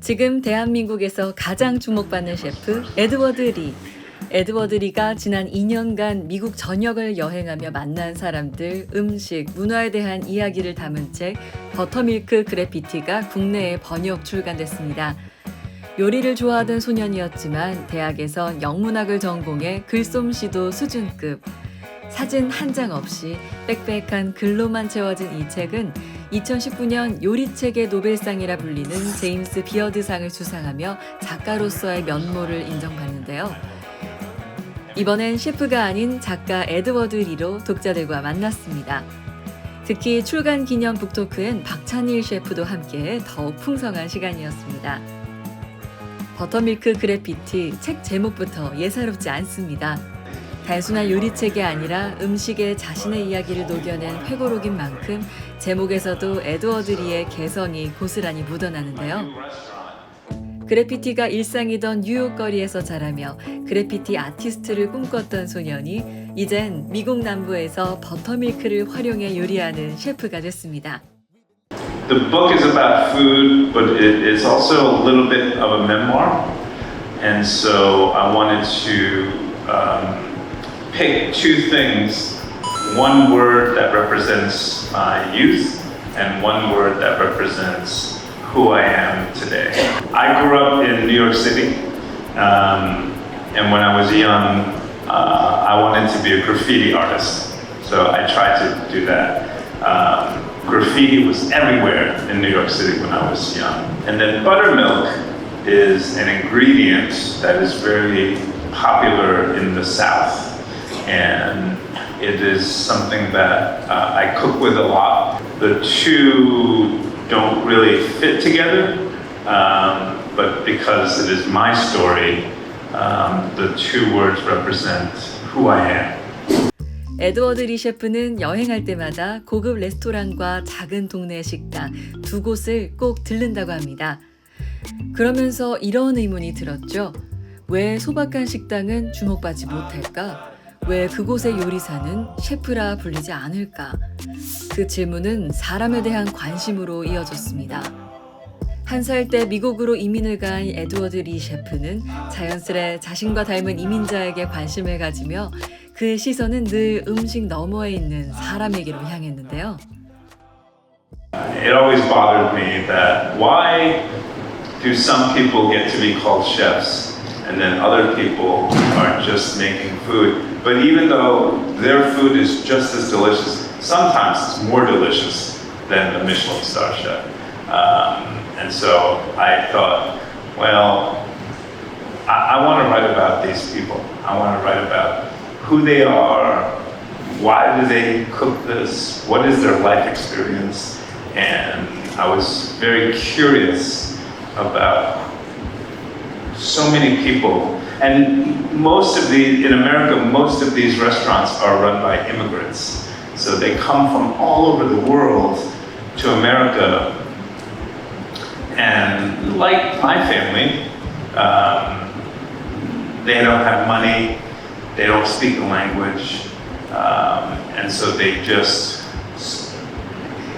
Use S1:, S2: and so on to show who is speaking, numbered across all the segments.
S1: 지금 대한민국에서 가장 주목받는 셰프 에드워드 리. 에드워드 리가 지난 2년간 미국 전역을 여행하며 만난 사람들, 음식, 문화에 대한 이야기를 담은 책 버터밀크 그래피티가 국내에 번역 출간됐습니다. 요리를 좋아하던 소년이었지만 대학에선 영문학을 전공해 글솜씨도 수준급. 사진 한 장 없이 빽빽한 글로만 채워진 이 책은 2019년 요리책의 노벨상이라 불리는 제임스 비어드상을 수상하며 작가로서의 면모를 인정받는데요. 이번엔 셰프가 아닌 작가 에드워드 리로 독자들과 만났습니다. 특히 출간 기념 북토크엔 박찬일 셰프도 함께 더욱 풍성한 시간이었습니다. 버터밀크 그래피티 책 제목부터 예사롭지 않습니다. 단순한 요리책이 아니라 음식에 자신의 이야기를 녹여낸 회고록인 만큼 제목에서도 에드워드 리의 개성이 고스란히 묻어나는데요. 그래피티가 일상이던 뉴욕 거리에서 자라며 그래피티 아티스트를 꿈꿨던 소년이 이젠 미국 남부에서 버터밀크를 활용해 요리하는 셰프가 됐습니다.
S2: The book is about food, but it is also a little bit of a memoir. And so I wanted to pick two things, one word that represents my youth and one word that represents who I am today. I grew up in New York City, and when I was young, I wanted to be a graffiti artist. So I tried to do that. Graffiti was everywhere in New York City when I was young. And then buttermilk is an ingredient that is very popular in the South. And it is something that I cook with a lot. The two don't really fit together, but because it is my story, the two words represent who I am.
S1: 에드워드 리 셰프는 여행할 때마다 고급 레스토랑과 작은 동네 식당 두 곳을 꼭 들른다고 합니다. 그러면서 이런 의문이 들었죠. 왜 소박한 식당은 주목받지 못할까? 왜 그곳의 요리사는 셰프라 불리지 않을까? 그 질문은 사람에 대한 관심으로 이어졌습니다. 1살 때 미국으로 이민을 간 에드워드 리 셰프는 자연스레 자신과 닮은 이민자에게 관심을 가지며 그의 시선은 늘 음식 너머에 있는 사람에게로 향했는데요.
S2: It always bothered me that why do some people get to be called chefs and then other people are just making food? But even though their food is just as delicious, sometimes it's more delicious than the Michelin star chef. And so I thought, well, I want to write about these people. I want to write about who they are, why do they cook this, what is their life experience, and I was very curious about so many people. And in America, most of these restaurants are run by immigrants. So they come from all over the world to America. And like my family, they don't have money, they don't speak the language, and so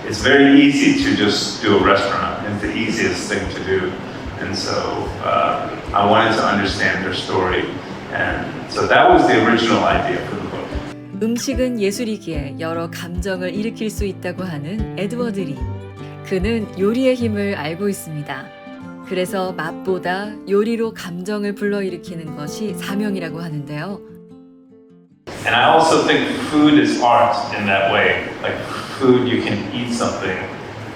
S2: it's very easy to just do a restaurant. It's the easiest thing to do. And so I wanted to understand their story. And so that was the original idea for the book.
S1: 음식은 예술이기에 여러 감정을 일으킬 수 있다고 하는 에드워드 리. 그는 요리의 힘을 알고 있습니다. 그래서 맛보다 요리로 감정을 불러일으키는 것이 사명이라고 하는데요.
S2: And I also think food is art in that way. Like food, you can eat something.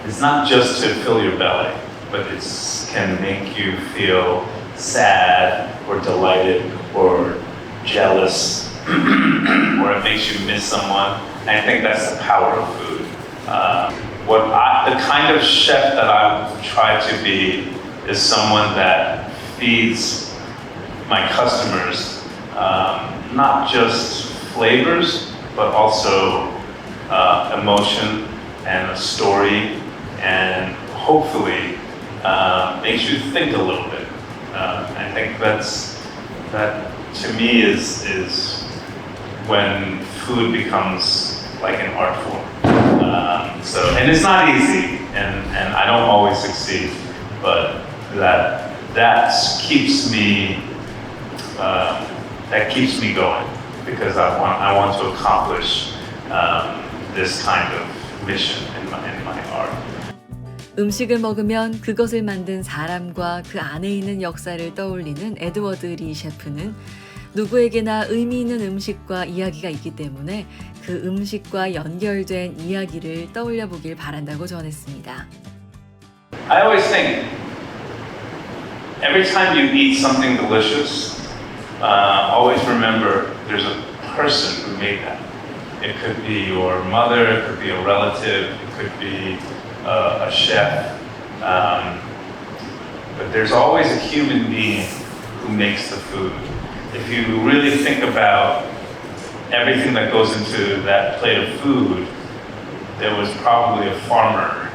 S2: It's not just to fill your belly, but it can make you feel sad or delighted or jealous, or it makes you miss someone. And I think that's the power of food. The kind of chef that I try to be is someone that feeds my customers not just flavors, but also emotion and a story, and hopefully makes you think a little bit. I think that to me is when food becomes like an art form. And it's not easy, and I don't always succeed, but that keeps me going because I want to accomplish this kind of mission in my art.
S1: 음식을 먹으면 그것을 만든 사람과 그 안에 있는 역사를 떠올리는 에드워드 리 셰프는 누구에게나 의미 있는 음식과 이야기가 있기 때문에 그 음식과 연결된 이야기를 떠올려 보길 바란다고 전했습니다.
S2: I always think every time you eat something delicious, always remember there's a person who made that. It could be your mother, it could be a relative, it could be a chef, but there's always a human being who makes the food. If you really think about everything that goes into that plate of food, there was probably a farmer,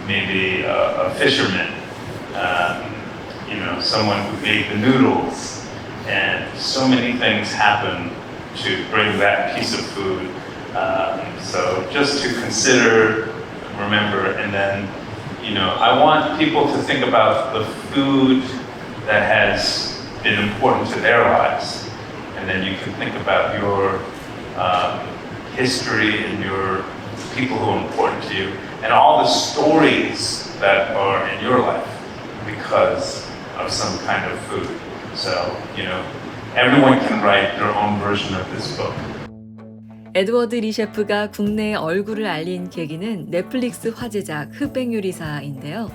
S2: maybe a fisherman, someone who made the noodles, and so many things happen to bring that piece of food. So just to consider, remember, and then, I want people to think about the food that has been important to their lives, and then you can think about your history and your people who are important to you, and all the stories that are in your life because of some kind of food. So, everyone can write their own version of this book.
S1: 에드워드 리 셰프가 국내에 얼굴을 알린 계기는 넷플릭스 화제작 흑백요리사인데요.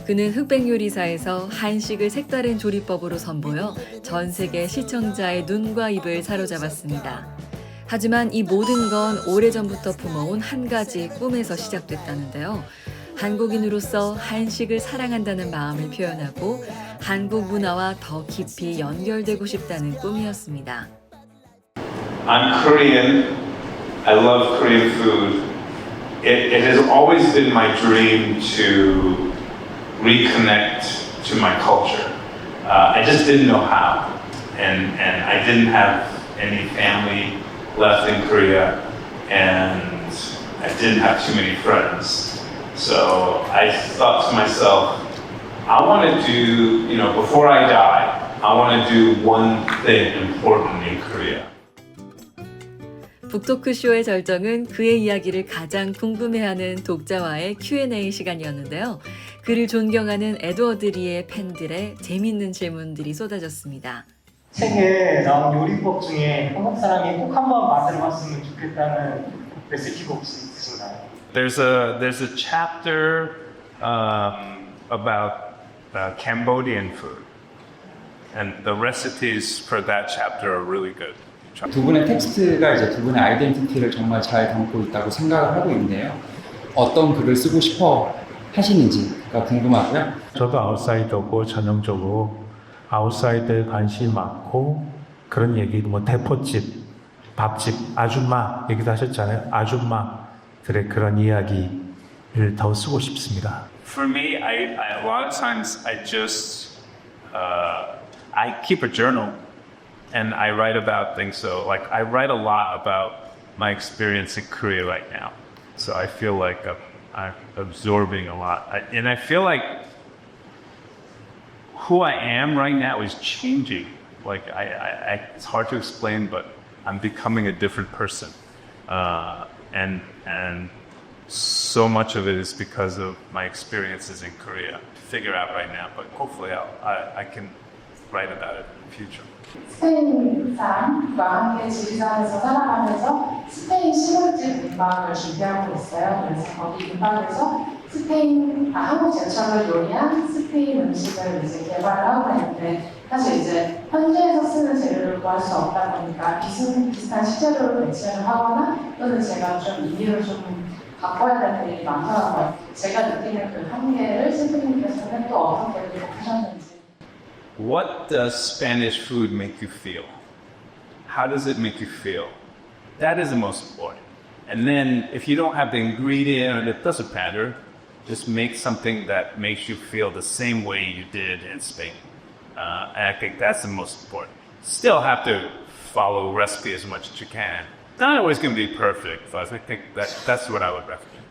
S1: 그는 흑백요리사에서 한식을 색다른 조리법으로 선보여 전 세계 시청자의 눈과 입을 사로잡았습니다. 하지만 이 모든 건 오래전부터 품어온 한 가지 꿈에서 시작됐다는데요. 한국인으로서 한식을 사랑한다는 마음을 표현하고 한국 문화와 더 깊이 연결되고 싶다는 꿈이었습니다.
S2: I'm Korean. I love Korean food. It has always been my dream to reconnect to my culture. I just didn't know how. And I didn't have any family left in Korea, and I didn't have too many friends. So I thought to myself, I want to do, before I die, I want to do one thing important in Korea.
S1: 북토크쇼의 절정은 그의 이야기를 가장 궁금해하는 독자와의 Q&A 시간이었는데요. 그를 존경하는 에드워드 리의 팬들의 재미있는 질문들이 쏟아졌습니다.
S3: 책에 나온 요리법 중에 한국 사람이 꼭 한번 만들어봤으면 좋겠다는 레시피가 혹시 있으신가요?
S2: There's a chapter about Cambodian food, and the recipes for that chapter are really good.
S4: 두 분의 텍스트가 이제 두 분의 아이덴티티를 정말 잘 담고 있다고 생각을 하고 있는데요. 어떤 글을 쓰고 싶어 하시는지가 궁금하고요.
S5: 저도 아웃사이더고 전형적으로 아웃사이더에 관심이 많고 그런 얘기, 대포집, 밥집, 아줌마 얘기도 하셨잖아요. 아줌마들의 그런 이야기를 더 쓰고 싶습니다.
S2: For me, a lot of times I just I keep a journal. And I write about things, so I write a lot about my experience in Korea right now. So I feel like I'm absorbing a lot. And I feel like who I am right now is changing. It's hard to explain, but I'm becoming a different person. And so much of it is because of my experiences in Korea. Figure out right now, but hopefully I can write about it in the future.
S6: 스페인 사람과 함께 지리산에서 살아가면서 스페인 시골집 민박을 준비하고 있어요. 그래서 거기 민박에서 한국 제철을 요리한 스페인 음식을 이제 개발하고 있는데 사실 이제 현지에서 쓰는 재료를 구할 수 없다 보니까 비슷한 식재료를 배치를 하거나 또는 제가 좀 임의를 좀 바꿔야 되는 일이 많더라고요. 제가 느끼는 그 한계를 셰프님께서는 또 어떻게 극복하셨는지.
S2: What does Spanish food make you feel? How does it make you feel? That is the most important. And then if you don't have the ingredient, it doesn't matter. Just make something that makes you feel the same way you did in Spain. And I think that's the most important. Still have to follow recipe as much as you can. Not always going to be perfect, but I think that's what I would recommend.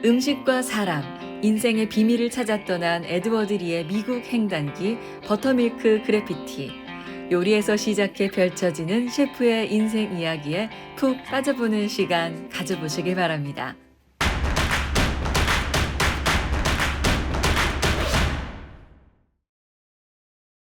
S1: 음식과 사람, 인생의 비밀을 찾아 떠난 에드워드 리의 미국 횡단기 버터밀크 그래피티. 요리에서 시작해 펼쳐지는 셰프의 인생 이야기에 푹 빠져보는 시간 가져보시기 바랍니다.